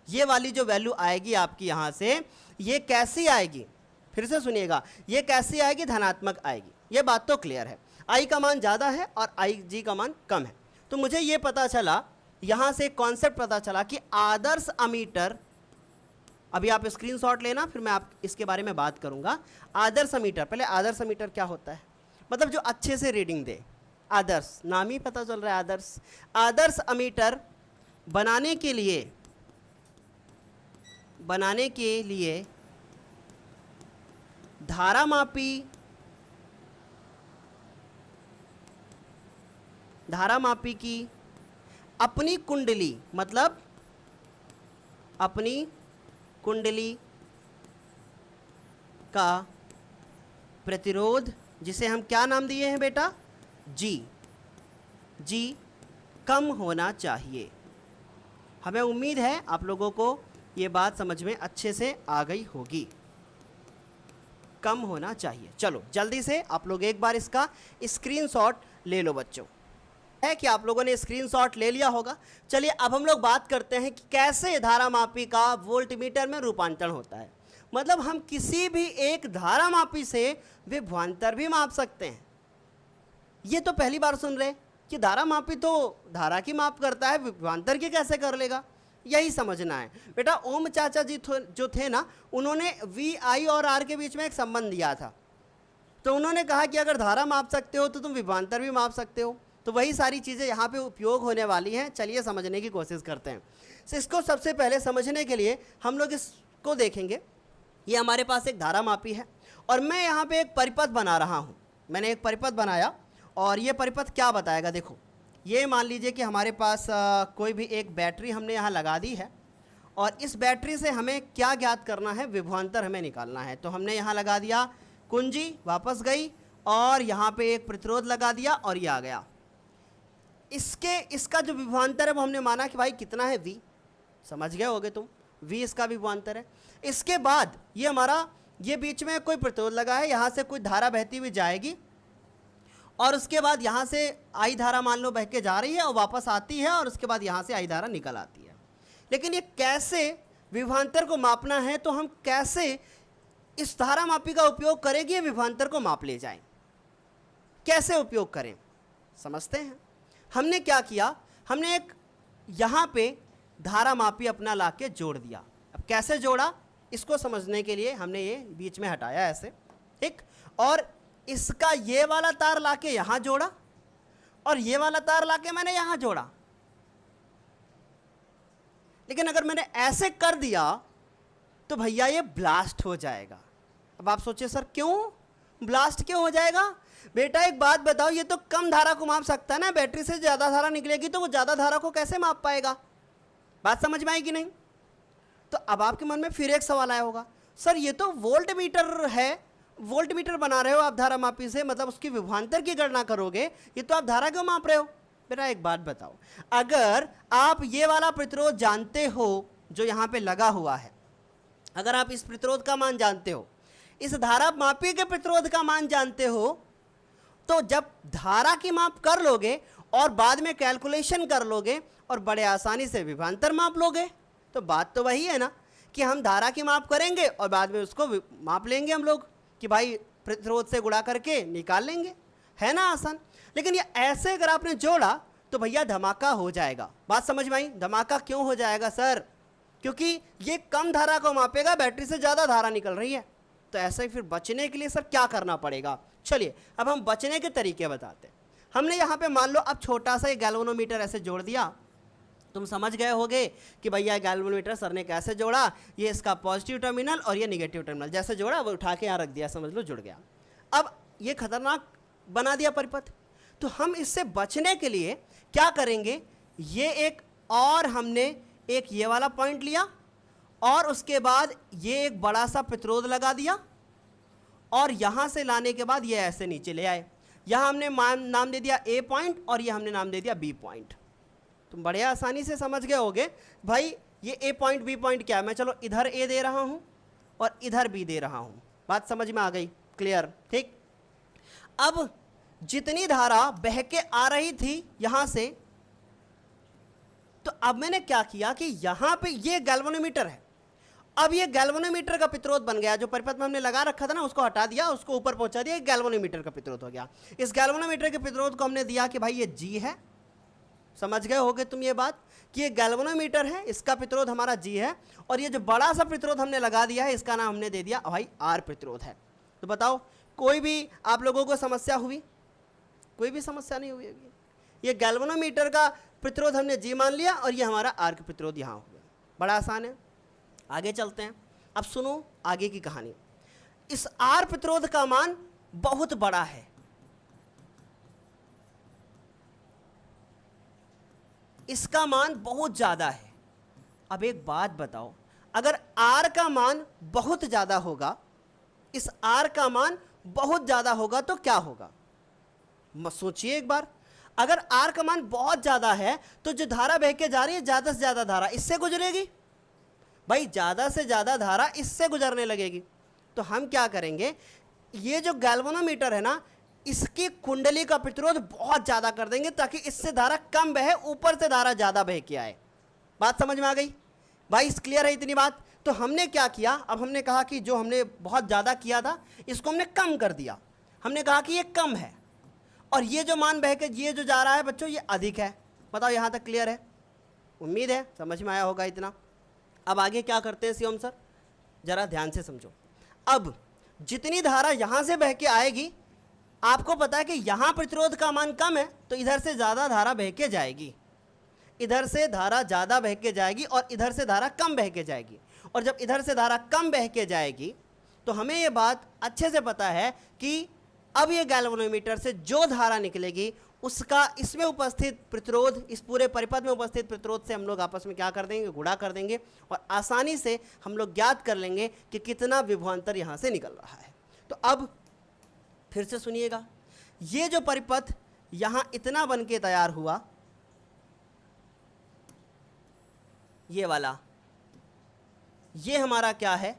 ये वाली जो वैल्यू आएगी आपकी यहाँ से, ये कैसी आएगी? फिर से सुनिएगा, ये कैसी आएगी? धनात्मक आएगी। ये बात तो क्लियर है। I का मान ज़्यादा है और IG का मान कम है। तो मुझे ये पता चला, यहाँ से एक कॉन्सेप्ट पता चला कि आदर्श अमीटर, अभी आप स्क्रीनशॉट लेना फिर मैं आप इसके बारे में बात करूँगा। आदर्श अमीटर, पहले आदर्श अमीटर क्या होता है? मतलब जो अच्छे से रीडिंग दे। आदर्श, नाम ही पता चल रहा है आदर्श। आदर्श अमीटर बनाने के लिए धारामापी की अपनी कुंडली, मतलब अपनी कुंडली का प्रतिरोध, जिसे हम क्या नाम दिए हैं बेटा? जी कम होना चाहिए। हमें उम्मीद है आप लोगों को ये बात समझ में अच्छे से आ गई होगी। कम होना चाहिए। चलो जल्दी से आप लोग एक बार इसका स्क्रीनशॉट ले लो बच्चों। है कि आप लोगों ने स्क्रीनशॉट ले लिया होगा। चलिए अब हम लोग बात करते हैं कि कैसे धारामापी का वोल्टमीटर में रूपांतरण होता है। मतलब हम किसी भी एक धारामापी से विभवांतर भी माप सकते हैं। ये तो पहली बार सुन रहे कि धारामापी तो धारा की माप करता है, विभवांतर की कैसे कर लेगा? यही समझना है बेटा। ओम चाचा जी जो थे ना, उन्होंने VI और R के बीच में एक संबंध दिया था। तो उन्होंने कहा कि अगर धारा माप सकते हो तो तुम विभवांतर भी माप सकते हो। तो वही सारी चीज़ें यहाँ पे उपयोग होने वाली हैं। चलिए समझने की कोशिश करते हैं। तो इसको सबसे पहले समझने के लिए हम लोग इसको देखेंगे। ये हमारे पास एक धारामापी है और मैं यहाँ पे एक परिपथ बना रहा हूँ। मैंने एक परिपथ बनाया और ये परिपथ क्या बताएगा? देखो, ये मान लीजिए कि हमारे पास कोई भी एक बैटरी हमने यहाँ लगा दी है और इस बैटरी से हमें क्या ज्ञात करना है? विभवांतर हमें निकालना है। तो हमने यहाँ लगा दिया कुंजी, वापस गई और यहाँ पे एक प्रतिरोध लगा दिया और ये आ गया। इसका जो विभवांतर है वो हमने माना कि भाई कितना है? V। समझ गए होगे तुम, V इसका विभवांतर है। इसके बाद ये हमारा, ये बीच में कोई प्रतिरोध लगा है, यहाँ से कोई धारा बहती हुई जाएगी और उसके बाद यहाँ से I धारा मान लो बह के जा रही है और वापस आती है और उसके बाद यहाँ से I धारा निकल आती है। लेकिन ये कैसे विभवांतर को मापना है, तो हम कैसे इस धारामापी का उपयोग करेंगे ये विभवांतर को माप ले जाएं? कैसे उपयोग करें समझते हैं। हमने क्या किया? हमने एक यहाँ पे धारा मापी अपना लाके जोड़ दिया। अब कैसे जोड़ा इसको समझने के लिए हमने ये बीच में हटाया ऐसे, ठीक, और इसका ये वाला तार लाके यहाँ जोड़ा और ये वाला तार लाके मैंने यहाँ जोड़ा। लेकिन अगर मैंने ऐसे कर दिया तो भैया ये ब्लास्ट हो जाएगा। अब आप सोचिए सर क्यों ब्लास्ट क्यों हो जाएगा? बेटा एक बात बताओ, ये तो कम धारा को माप सकता है ना, बैटरी से ज़्यादा धारा निकलेगी तो वो ज़्यादा धारा को कैसे माप पाएगा? बात समझ में आई कि नहीं? तो अब आपके मन में फिर एक सवाल आया होगा, सर ये तो वोल्ट मीटर है, वोल्ट मीटर बना रहे हो आप धारा मापी से, मतलब उसकी विभवांतर की गणना करोगे, ये तो आप धारा क्यों माप रहे हो? बेटा एक बात बताओ, अगर आप ये वाला प्रतिरोध जानते हो जो यहाँ पे लगा हुआ है, अगर आप इस प्रतिरोध का मान जानते हो, इस धारा मापी के प्रतिरोध का मान जानते हो, तो जब धारा की माप कर लोगे और बाद में कैलकुलेशन कर लोगे और बड़े आसानी से विभवांतर माप लोगे, तो बात तो वही है ना कि हम धारा की माप करेंगे और बाद में उसको माप लेंगे हम लोग कि भाई प्रतिरोध से गुणा करके निकाल लेंगे, है ना आसान। लेकिन ये ऐसे अगर आपने जोड़ा तो भैया धमाका हो जाएगा। बात समझ में आई? धमाका क्यों हो जाएगा सर? क्योंकि ये कम धारा को मापेगा, बैटरी से ज़्यादा धारा निकल रही है। तो ऐसे ही फिर बचने के लिए सर क्या करना पड़ेगा? चलिए अब हम बचने के तरीके बताते हैं। हमने यहाँ पे मान लो अब छोटा सा एक गैल्वेनोमीटर ऐसे जोड़ दिया। तुम समझ गए होगे कि भैया गैल्वेनोमीटर सर ने कैसे जोड़ा, ये इसका पॉजिटिव टर्मिनल और ये निगेटिव टर्मिनल जैसे जोड़ा वो उठा के यहाँ रख दिया, समझ लो जुड़ गया। अब ये खतरनाक बना दिया परिपथ, तो हम इससे बचने के लिए क्या करेंगे, ये एक और हमने एक ये वाला पॉइंट लिया और उसके बाद ये एक बड़ा सा प्रतिरोध लगा दिया और यहाँ से लाने के बाद ये ऐसे नीचे ले आए। यहाँ हमने नाम दे दिया ए पॉइंट और ये हमने नाम दे दिया बी पॉइंट। तुम बड़े आसानी से समझ गए होगे भाई ये ए पॉइंट बी पॉइंट क्या है। मैं चलो इधर ए दे रहा हूँ और इधर बी दे रहा हूँ। बात समझ में आ गई? क्लियर? ठीक। अब जितनी धारा बह के आ रही थी यहाँ से, तो अब मैंने क्या किया कि यहाँ पे ये गैल्वेनोमीटर है। अब ये गैल्वेनोमीटर का प्रतिरोध बन गया, जो परिपथ में हमने लगा रखा था ना उसको हटा दिया, उसको ऊपर पहुंचा दिया, गैल्वेनोमीटर का प्रतिरोध हो गया। इस गैल्वेनोमीटर के प्रतिरोध को हमने दिया कि भाई ये जी है। समझ गए होगे तुम ये बात कि ये गैल्वेनोमीटर है, इसका प्रतिरोध हमारा जी है और ये जो बड़ा सा प्रतिरोध हमने लगा दिया है इसका नाम हमने दे दिया भाई आर प्रतिरोध है। तो बताओ कोई भी आप लोगों को समस्या हुई? कोई भी समस्या नहीं हुई होगी। ये गैल्वेनोमीटर का प्रतिरोध हमने जी मान लिया और ये हमारा आर का प्रतिरोध यहाँ हो गया। बड़ा आसान है। आगे चलते हैं। अब सुनो आगे की कहानी। इस आर प्रतिरोध का मान बहुत बड़ा है, इसका मान बहुत ज़्यादा है। अब एक बात बताओ, अगर R का मान बहुत ज़्यादा होगा, इस R का मान बहुत ज़्यादा होगा तो क्या होगा? सोचिए एक बार। अगर R का मान बहुत ज़्यादा है तो जो धारा बह के जा रही है, ज़्यादा से ज़्यादा धारा इससे गुजरेगी। भाई ज़्यादा से ज़्यादा धारा इससे गुजरने लगेगी। तो हम क्या करेंगे, ये जो गैल्वेनोमीटर है ना, इसकी कुंडली का प्रतिरोध बहुत ज़्यादा कर देंगे ताकि इससे धारा कम बहे, ऊपर से धारा ज़्यादा बह के आए। बात समझ में आ गई भाई? क्लियर है इतनी बात? तो हमने क्या किया, अब हमने कहा कि जो हमने बहुत ज़्यादा किया था इसको हमने कम कर दिया। हमने कहा कि ये कम है और ये जो मान बह के ये जो जा रहा है बच्चों ये अधिक है। बताओ यहाँ तक क्लियर है? उम्मीद है समझ में आया होगा इतना। अब आगे क्या करते हैं शिवम सर, ज़रा ध्यान से समझो। अब जितनी धारा यहाँ से बह के आएगी, आपको पता है कि यहाँ प्रतिरोध का मान कम है तो इधर से ज़्यादा धारा बह के जाएगी, इधर से धारा ज़्यादा बह के जाएगी और इधर से धारा कम बह के जाएगी। और जब इधर से धारा कम बह के जाएगी तो हमें ये बात अच्छे से पता है कि अब ये गैल्वेनोमीटर से जो धारा निकलेगी उसका इसमें उपस्थित प्रतिरोध, इस पूरे परिपथ में उपस्थित प्रतिरोध से हम लोग आपस में क्या कर देंगे, गुणा कर देंगे और आसानी से हम लोग ज्ञात कर लेंगे कि कितना विभवांतर यहाँ से निकल रहा है। तो अब फिर से सुनिएगा, ये जो परिपथ यहाँ इतना बन के तैयार हुआ, ये वाला, ये हमारा क्या है,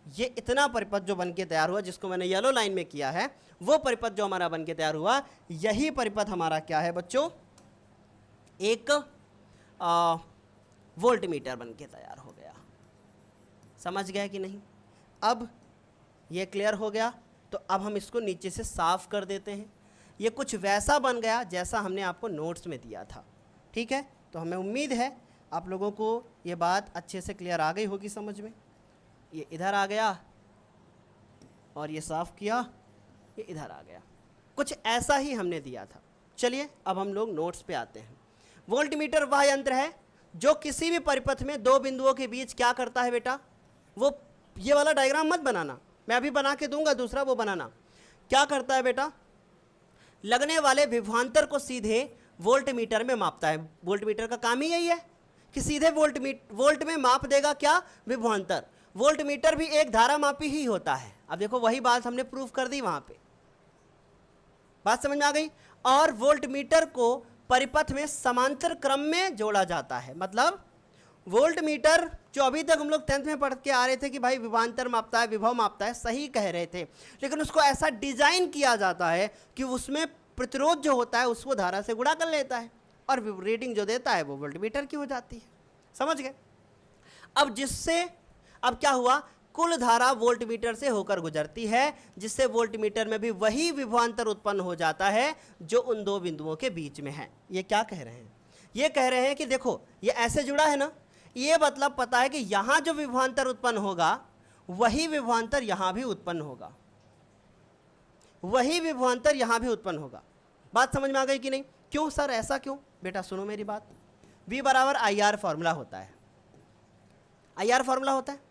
ये इतना परिपथ जो बन के तैयार हुआ जिसको मैंने येलो लाइन में किया है, वो परिपथ जो हमारा बन के तैयार हुआ, यही परिपथ हमारा क्या है बच्चों, एक वोल्ट मीटर बन के तैयार हो गया। समझ गया कि नहीं? अब ये क्लियर हो गया। तो अब हम इसको नीचे से साफ कर देते हैं। ये कुछ वैसा बन गया जैसा हमने आपको नोट्स में दिया था। ठीक है, तो हमें उम्मीद है आप लोगों को ये बात अच्छे से क्लियर आ गई होगी समझ में। ये इधर आ गया और ये साफ़ किया, ये इधर आ गया, कुछ ऐसा ही हमने दिया था। चलिए अब हम लोग नोट्स पे आते हैं। वोल्टमीटर वह यंत्र है जो किसी भी परिपथ में दो बिंदुओं के बीच क्या करता है बेटा, वो ये वाला डायग्राम मत बनाना, मैं अभी बना के दूंगा दूसरा, वो बनाना। क्या करता है बेटा, लगने वाले विभवांतर को सीधे वोल्टमीटर में मापता है। वोल्टमीटर का काम ही यही है कि सीधे वोल्ट में माप देगा क्या, विभवांतर। वोल्टमीटर भी एक धारा मापी ही होता है। अब देखो वही बात हमने प्रूफ कर दी वहां पे, बात समझ में आ गई। और वोल्टमीटर को परिपथ में समांतर क्रम में जोड़ा जाता है। मतलब वोल्टमीटर जो अभी तक हम लोग 10th में पढ़ के आ रहे थे कि भाई विभवांतर मापता है, विभव मापता है, सही कह रहे थे, लेकिन उसको ऐसा डिजाइन किया जाता है कि उसमें प्रतिरोध जो होता है उसको धारा से गुणा कर लेता है और रीडिंग जो देता है वो वोल्टमीटर की हो जाती है। समझ गए। अब क्या हुआ, कुल धारा वोल्टमीटर से होकर गुजरती है, जिससे वोल्टमीटर में भी वही विभवांतर उत्पन्न हो जाता है जो उन दो बिंदुओं के बीच में है। ये क्या कह रहे हैं, ये कह रहे हैं कि देखो ये ऐसे जुड़ा है ना, ये मतलब पता है कि यहां जो विभवांतर उत्पन्न होगा वही विभवांतर यहां भी उत्पन्न होगा, वही विभवांतर यहां भी उत्पन्न होगा। बात समझ में आ गई कि नहीं। क्यों सर, ऐसा क्यों? बेटा सुनो मेरी बात। V बराबर IR फॉर्मूला होता है, IR फॉर्मूला होता है।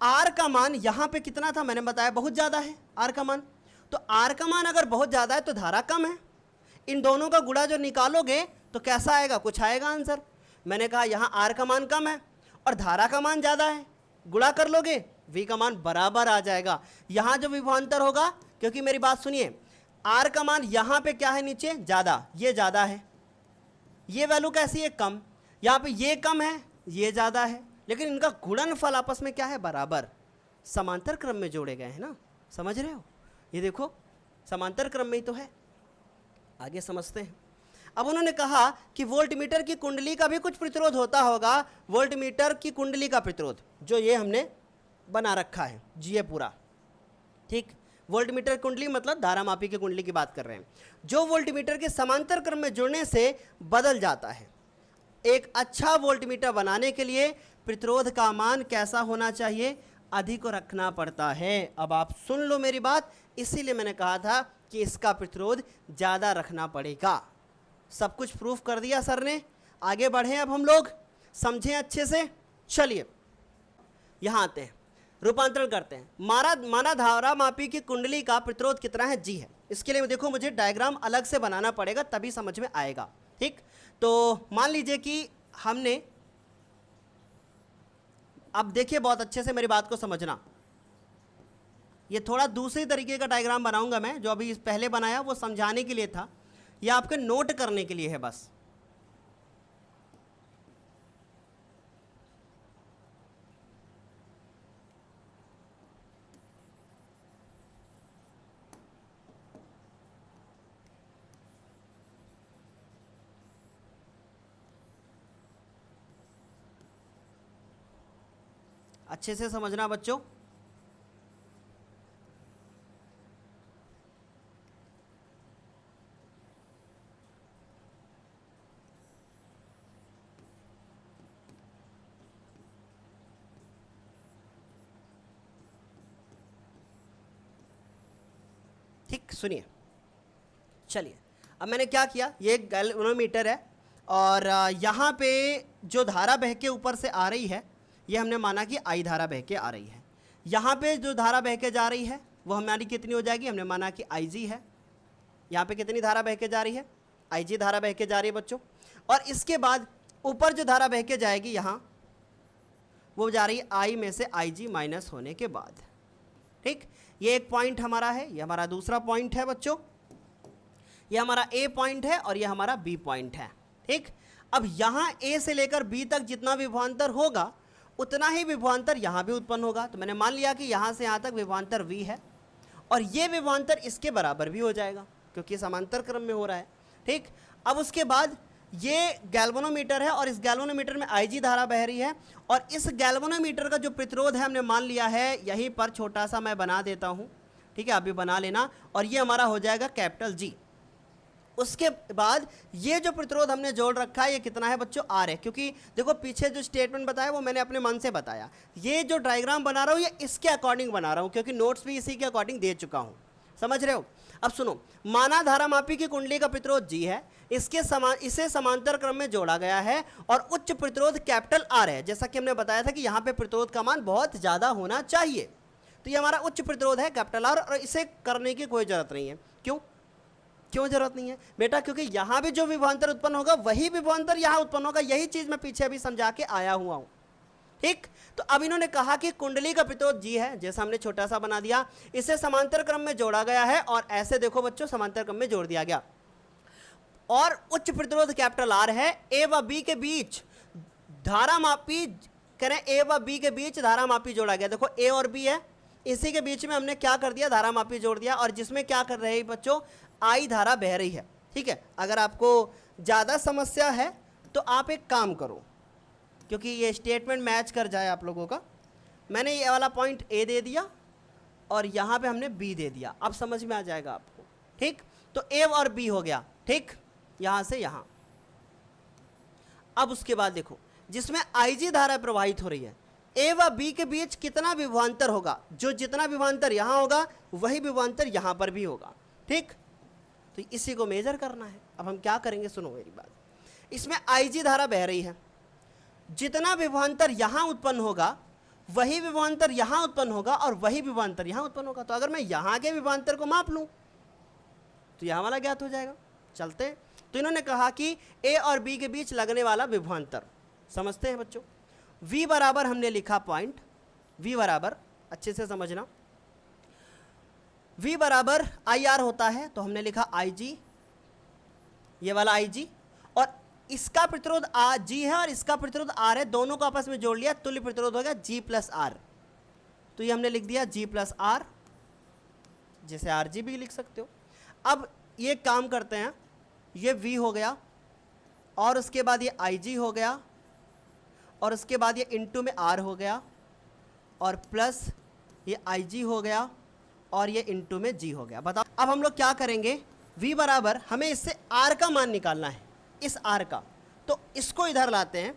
R का मान यहां पे कितना था मैंने बताया, बहुत ज्यादा है R का मान। तो R का मान अगर बहुत ज्यादा है तो धारा कम है। इन दोनों का गुणा जो निकालोगे तो कैसा आएगा, कुछ आएगा आंसर। मैंने कहा यहाँ R का मान कम है और धारा का मान ज़्यादा है, गुणा कर लोगे V का मान बराबर आ जाएगा। यहाँ जो विभवांतर होगा, क्योंकि मेरी बात सुनिए, R का मान यहाँ पे क्या है, नीचे ज़्यादा, ये ज़्यादा है, ये वैल्यू कैसी है, कम। यहाँ पे ये कम है, ये ज़्यादा है, लेकिन इनका गुणनफल आपस में क्या है, बराबर, समांतर क्रम में जोड़े गए हैं ना। समझ रहे हो, ये देखो समांतर क्रम में ही तो है। आगे समझते हैं। अब उन्होंने कहा कि वोल्टमीटर की कुंडली का भी कुछ प्रतिरोध होता होगा। वोल्टमीटर की कुंडली का प्रतिरोध जो ये हमने बना रखा है जी, ये पूरा ठीक। वोल्टमीटर कुंडली मतलब धारामापी की कुंडली की बात कर रहे हैं, जो वोल्टमीटर के समांतर क्रम में जुड़ने से बदल जाता है। एक अच्छा वोल्टमीटर बनाने के लिए प्रतिरोध का मान कैसा होना चाहिए, अधिक रखना पड़ता है। अब आप सुन लो मेरी बात, इसीलिए मैंने कहा था कि इसका प्रतिरोध ज़्यादा रखना पड़ेगा। सब कुछ प्रूफ कर दिया सर ने। आगे बढ़ें, अब हम लोग समझें अच्छे से। चलिए यहाँ आते हैं, रूपांतरण करते हैं। माना धारा मापी की कुंडली का प्रतिरोध कितना है, जी है। इसके लिए देखो मुझे डायग्राम अलग से बनाना पड़ेगा, तभी समझ में आएगा। ठीक, तो मान लीजिए कि हमने, अब देखिए बहुत अच्छे से मेरी बात को समझना, ये थोड़ा दूसरे तरीके का डायग्राम बनाऊंगा मैं, जो अभी पहले बनाया वो समझाने के लिए था, ये आपके नोट करने के लिए है बस। अच्छे से समझना बच्चों। ठीक, सुनिए। चलिए अब मैंने क्या किया, ये एक गैल्वेनोमीटर है और यहाँ पे जो धारा बह के ऊपर से आ रही है, ये हमने माना कि आई धारा बह के आ रही है। यहाँ पे जो धारा बह के जा रही है वो हमारी कितनी हो जाएगी, हमने माना कि आई जी है। यहाँ पे कितनी धारा बह के जा रही है, आई जी धारा बह के जा रही है बच्चों। और इसके बाद ऊपर जो धारा बह के जाएगी यहाँ, वो जा रही है आई में से आई जी माइनस होने के बाद। ठीक, ये एक पॉइंट हमारा है, ये हमारा दूसरा पॉइंट है बच्चों, ये हमारा ए पॉइंट है और ये हमारा बी पॉइंट है। ठीक, अब यहाँ ए से लेकर बी तक जितना विभवांतर होगा उतना ही विभवांतर यहाँ भी उत्पन्न होगा। तो मैंने मान लिया कि यहाँ से यहाँ तक विभवांतर वी है और ये विभवांतर इसके बराबर भी हो जाएगा क्योंकि समांतर क्रम में हो रहा है। ठीक, अब उसके बाद ये गैल्वेनोमीटर है और इस गैल्वेनोमीटर में आईजी धारा बह रही है और इस गैल्वेनोमीटर का जो प्रतिरोध है हमने मान लिया है, यहीं पर छोटा सा मैं बना देता हूँ। ठीक है, अभी बना लेना, और ये हमारा हो जाएगा कैपिटल जी। उसके बाद ये जो प्रतिरोध हमने जोड़ रखा है ये कितना है बच्चों, आर है, क्योंकि देखो पीछे जो स्टेटमेंट बताया वो मैंने अपने मन से बताया। ये जो डायग्राम बना रहा हूँ ये इसके अकॉर्डिंग बना रहा हूँ, क्योंकि नोट्स भी इसी के अकॉर्डिंग दे चुका हूँ, समझ रहे हो। अब सुनो, माना धारामापी की कुंडली का प्रतिरोध जी है, इसे समांतर क्रम में जोड़ा गया है और उच्च प्रतिरोध कैपिटल आर है। जैसा कि हमने बताया था कि यहाँ पे प्रतिरोध का मान बहुत ज़्यादा होना चाहिए, तो ये हमारा उच्च प्रतिरोध है कैपिटल आर, और इसे करने की कोई ज़रूरत नहीं है। क्यों जरूरत नहीं है बेटा, क्योंकि यहां भी जो विभवांतर उत्पन्न होगा वही विभवांतर यहां उत्पन्न होगा। यही चीज मैं पीछे अभी समझा के आया हुआ हूं, ठीक। तो अब इन्होंने कहा कि कुंडली का प्रतिरोध जी है, जैसा हमने छोटा सा बना दिया, इसे समांतर क्रम में जोड़ा गया है और ऐसे देखो बच्चों समांतर क्रम में जोड़ दिया गया, और उच्च प्रतिरोध कैपिटल आर है। ए व बी के बीच धारामापी करें, ए व बी के बीच धारामापी जोड़ा गया। देखो ए और बी है, इसी के बीच में हमने क्या कर दिया, धारामापी जोड़ दिया, और जिसमें क्या कर रहे हैं बच्चों, आई धारा बह रही है, ठीक है। अगर आपको ज़्यादा समस्या है तो आप एक काम करो, क्योंकि ये स्टेटमेंट मैच कर जाए आप लोगों का, मैंने ये वाला पॉइंट ए दे दिया और यहाँ पे हमने बी दे दिया, अब समझ में आ जाएगा आपको, ठीक। तो ए और बी हो गया, ठीक, यहाँ से यहाँ। अब उसके बाद देखो, जिसमें आईजी धारा प्रवाहित हो रही है, ए व बी के बीच कितना विभवांतर होगा, जो जितना विभवांतर यहाँ होगा वही विभवांतर यहाँ पर भी होगा, ठीक। तो इसी को मेजर करना है। अब हम क्या करेंगे, सुनो मेरी बात, इसमें आईजी धारा बह रही है, जितना विभवांतर यहाँ उत्पन्न होगा वही विभवांतर यहाँ उत्पन्न होगा और वही विभवांतर यहाँ उत्पन्न होगा। तो अगर मैं यहाँ के विभवांतर को माप लूँ तो यहाँ वाला ज्ञात हो जाएगा। चलते हैं। तो इन्होंने कहा कि ए और बी के बीच लगने वाला विभवांतर समझते हैं बच्चों। V बराबर हमने लिखा पॉइंट, V बराबर अच्छे से समझना, V बराबर आई आर होता है, तो हमने लिखा आई जी, ये वाला आई जी, और इसका प्रतिरोध जी है और इसका प्रतिरोध आर है, दोनों को आपस में जोड़ लिया, तुल्य प्रतिरोध हो गया जी प्लस आर। तो ये हमने लिख दिया जी प्लस आर, जैसे आर जी भी लिख सकते हो। अब ये काम करते हैं, ये V हो गया और उसके बाद ये आई जी हो गया और उसके बाद ये इनटू में आर हो गया और प्लस ये आई जी हो गया और ये इनटू में जी हो गया। बताओ अब हम लोग क्या करेंगे, V बराबर हमें इससे R का मान निकालना है, इस R का, तो इसको इधर लाते हैं,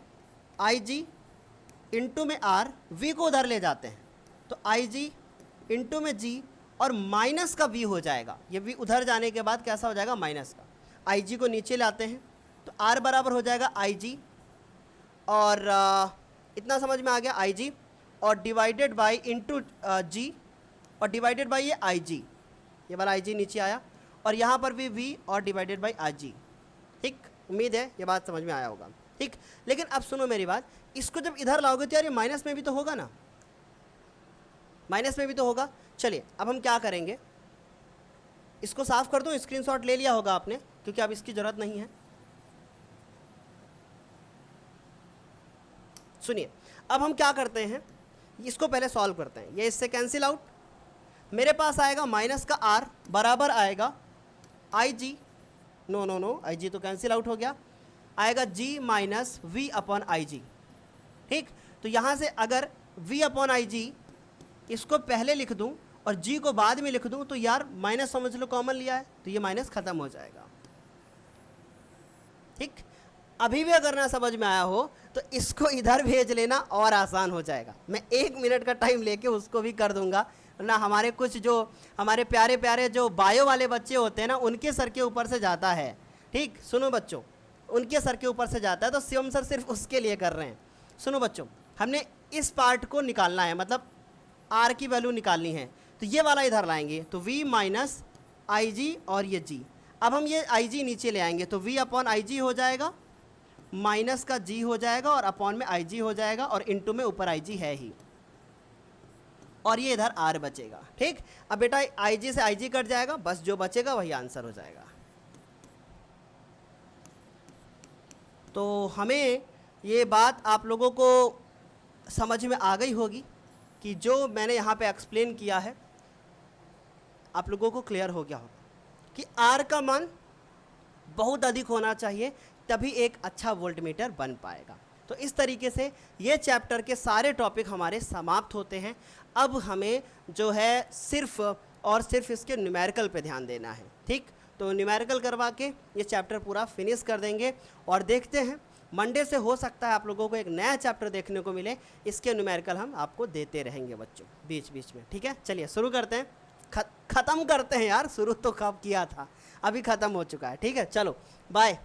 आई जी इंटू में R, V को उधर ले जाते हैं, तो आई जी इंटू में G और माइनस का V हो जाएगा। ये V उधर जाने के बाद कैसा हो जाएगा, माइनस का। आई जी को नीचे लाते हैं तो R बराबर हो जाएगा आई जी, और इतना समझ में आ गया, आई जी और डिवाइडेड बाई इंटू जी और डिवाइडेड बाई ये आई जी, ये वाला आई जी नीचे आया और यहाँ पर भी V और डिवाइडेड बाई आई जी, ठीक। उम्मीद है ये बात समझ में आया होगा, ठीक। लेकिन अब सुनो मेरी बात, इसको जब इधर लाओगे तो यार ये माइनस में भी तो होगा ना, माइनस में भी तो होगा। चलिए अब हम क्या करेंगे, इसको साफ कर दो, स्क्रीनशॉट ले लिया होगा आपने क्योंकि अब इसकी ज़रूरत नहीं है। सुनिए अब हम क्या करते हैं, इसको पहले सॉल्व करते हैं, ये इससे कैंसिल आउट, मेरे पास आएगा माइनस का आर बराबर आएगा आई जी, नो नो नो आई जी तो कैंसिल आउट हो गया, आएगा जी माइनस वी अपॉन आई जी, ठीक। तो यहाँ से अगर v अपॉन आई जी इसको पहले लिख दूँ और g को बाद में लिख दूँ तो यार माइनस समझ लो कॉमन लिया है तो ये माइनस खत्म हो जाएगा, ठीक। अभी भी अगर ना समझ में आया हो तो इसको इधर भेज लेना और आसान हो जाएगा, मैं 1 मिनट का टाइम लेके उसको भी कर दूंगा ना। हमारे कुछ जो हमारे प्यारे प्यारे जो बायो वाले बच्चे होते हैं ना, उनके सर के ऊपर से जाता है, ठीक। सुनो बच्चों, उनके सर के ऊपर से जाता है, तो शिवम सर सिर्फ उसके लिए कर रहे हैं। सुनो बच्चों, हमने इस पार्ट को निकालना है, मतलब आर की वैल्यू निकालनी है, तो ये वाला इधर लाएंगे तो v माइनस आई जी और ये g। अब हम ये आई जी नीचे ले आएंगे तो v अपॉन आई जी हो जाएगा, माइनस का g हो जाएगा और अपॉन में आई जी हो जाएगा और इनटू में ऊपर आई जी है ही, और ये इधर r बचेगा, ठीक। अब बेटा आई जी से आई जी कट जाएगा, बस जो बचेगा वही आंसर हो जाएगा। तो हमें ये बात आप लोगों को समझ में आ गई होगी कि जो मैंने यहाँ पे एक्सप्लेन किया है आप लोगों को क्लियर हो गया होगा कि R का मान बहुत अधिक होना चाहिए, तभी एक अच्छा वोल्टमीटर बन पाएगा। तो इस तरीके से ये चैप्टर के सारे टॉपिक हमारे समाप्त होते हैं। अब हमें जो है सिर्फ और सिर्फ इसके न्यूमेरिकल पे ध्यान देना है, ठीक। तो न्यूमेरिकल करवा के ये चैप्टर पूरा फिनिश कर देंगे और देखते हैं मंडे से हो सकता है आप लोगों को एक नया चैप्टर देखने को मिले। इसके न्यूमेरिकल हम आपको देते रहेंगे बच्चों बीच बीच में, ठीक है। चलिए शुरू करते हैं, ख़त्म करते हैं यार, शुरू तो कब किया था, अभी ख़त्म हो चुका है, ठीक है। चलो बाय,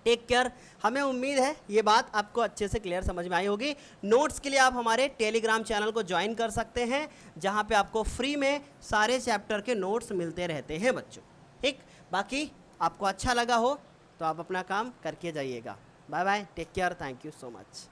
टेक केयर। हमें उम्मीद है ये बात आपको अच्छे से क्लियर समझ में आई होगी। नोट्स के लिए आप हमारे टेलीग्राम चैनल को ज्वाइन कर सकते हैं, जहाँ पे आपको फ्री में सारे चैप्टर के नोट्स मिलते रहते हैं बच्चों, ठीक। बाकी आपको अच्छा लगा हो तो आप अपना काम करके जाइएगा। Bye bye, take care, thank you so much.